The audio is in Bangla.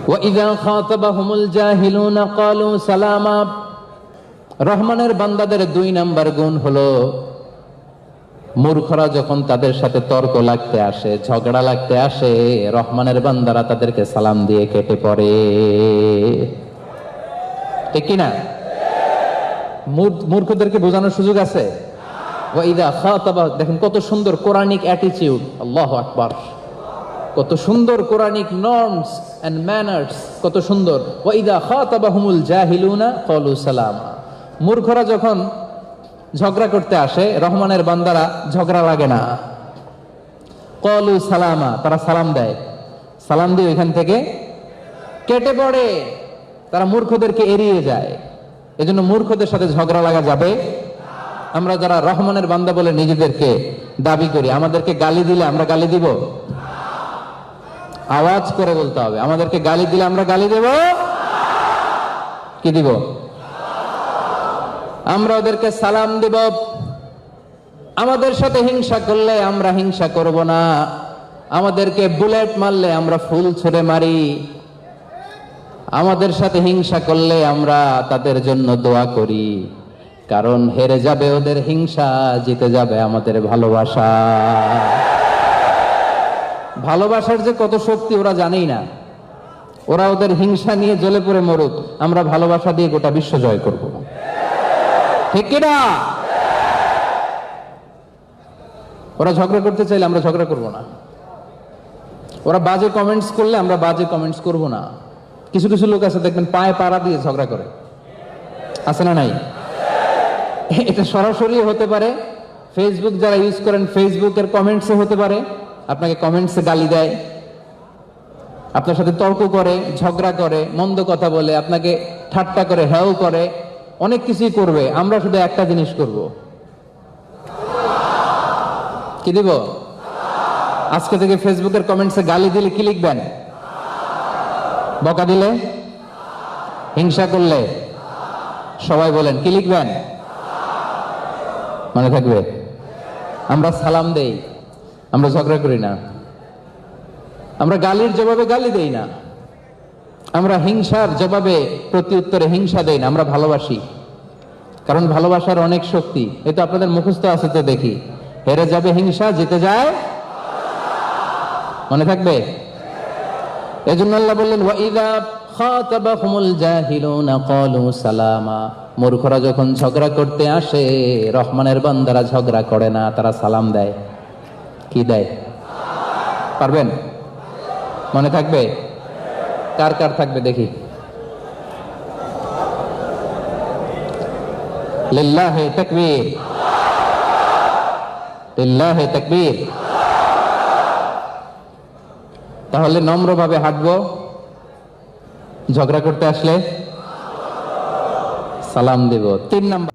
وَإِذَا خَاطَبَهُمُ الْجَاهِلُونَ قَالُوا سَلَامًا। রহমানের বান্দাদের 2 নাম্বার গুণ হলো, মূর্খরা যখন তাদের সাথে তর্ক লাগতে আসে, ঝগড়া লাগতে আসে, রহমানের বান্দারা তাদেরকে সালাম দিয়ে কেটে পড়ে। ঠিক কিনা? মূর্খদেরকে বোঝানোর সুযোগ আছে? ওয়াইদা খাতাবা, দেখেন কত সুন্দর কোরআনিক অ্যাটিটিউড, আল্লাহু আকবার, কত সুন্দর কোরআনিক নর্মস এন্ড ম্যানার্স, কত সুন্দর। ওয়াইদা খাতাবাহুমুল জাহিলুনা ক্বালু সালামা। মূর্খরা যখন ঝগড়া করতে আসে, রহমানের বান্দারা ঝগড়া লাগে না, ক্বালু সালামা, তারা সালাম দেয়, সালাম দিয়ে এখান থেকে কেটে পড়ে, তারা মূর্খদেরকে এড়িয়ে যায়। এজন্য মূর্খদের সাথে ঝগড়া লাগা যাবে। আমরা যারা রহমানের বান্দা বলে নিজেদেরকে দাবি করি, আমাদেরকে গালি দিলে আমরা গালি দিব? আওয়াজ করে বলতে হবে, আমাদেরকে গালি দিলে আমরা গালি দেব? কি দিব? আমরা ওদেরকে সালাম দিব। আমাদের সাথে হিংসা করলে আমরা হিংসা করব না, আমাদেরকে বুলেট মারলে আমরা ফুল ছুঁড়ে মারি, আমাদের সাথে হিংসা করলে আমরা তাদের জন্য দোয়া করি, কারণ হেরে যাবে ওদের হিংসা, জিতে যাবে আমাদের ভালোবাসা। ভালোবাসার যে কত শক্তি ওরা জানেই না। ওরা ওদের হিংসা নিয়ে জ্বলে পড়ে মরুক, আমরা ভালোবাসা দিয়ে গোটা বিশ্ব জয় করব। ঠিক কিনা? ওরা ঝগড়া করতে চাইলে আমরা ঝগড়া করব না, ওরা বাজে কমেন্টস করলে আমরা বাজে কমেন্টস করব না। কিছু কিছু লোক আছে দেখবেন পায়ে পাড়া দিয়ে ঝগড়া করে, আছে না নাই? এটা সরাসরি হতে পারে, ফেসবুক যারা ইউজ করেন ফেসবুকের কমেন্টসে হতে পারে, আপনাকে কমেন্টসে গালি দেয়, আপনার সাথে তর্ক করে, ঝগড়া করে, মন্দ কথা বলে, আপনাকে ঠাট্টা করে, হেও করে, অনেক কিছুই করবে। আমরা শুধু একটা জিনিস করব, কি দিব? আজকে থেকে ফেসবুকের কমেন্টসে গালি দিলে কি লিখবেন? বকা দিলে, হিংসা করলে, সবাই বলেন কি লিখবেন? মনে থাকবে? আমরা সালাম দেই, আমরা ঝগড়া করি না, আমরা গালির জবাবে গালি দেই না, আমরা হিংসার জবাবে প্রতি উত্তরে হিংসা দেই না, আমরা ভালোবাসি। কারণ ভালোবাসার অনেক শক্তি। এই তো আপনাদের মুখস্থ আছে তো দেখি, হেরে যাবে হিংসা, জিতে যায়। মনে থাকবে? এজন্য আল্লাহ বললেন ওয়াইদা খাতাবাহুমুল জাহিলুনা ক্বালু সালামা। মূর্খরা যখন ঝগড়া করতে আসে, রহমানের বান্দারা ঝগড়া করে না, তারা সালাম দেয়। কি দেয়? পারবেন? মনে থাকবে? কার কার থাকবে দেখি? লিল্লাহি তাকবীর, লিল্লাহি তাকবীর। তাহলে নম্রভাবে হাঁটবো, ঝগড়া করতে আসলে সালাম দেব। 3 নাম্বার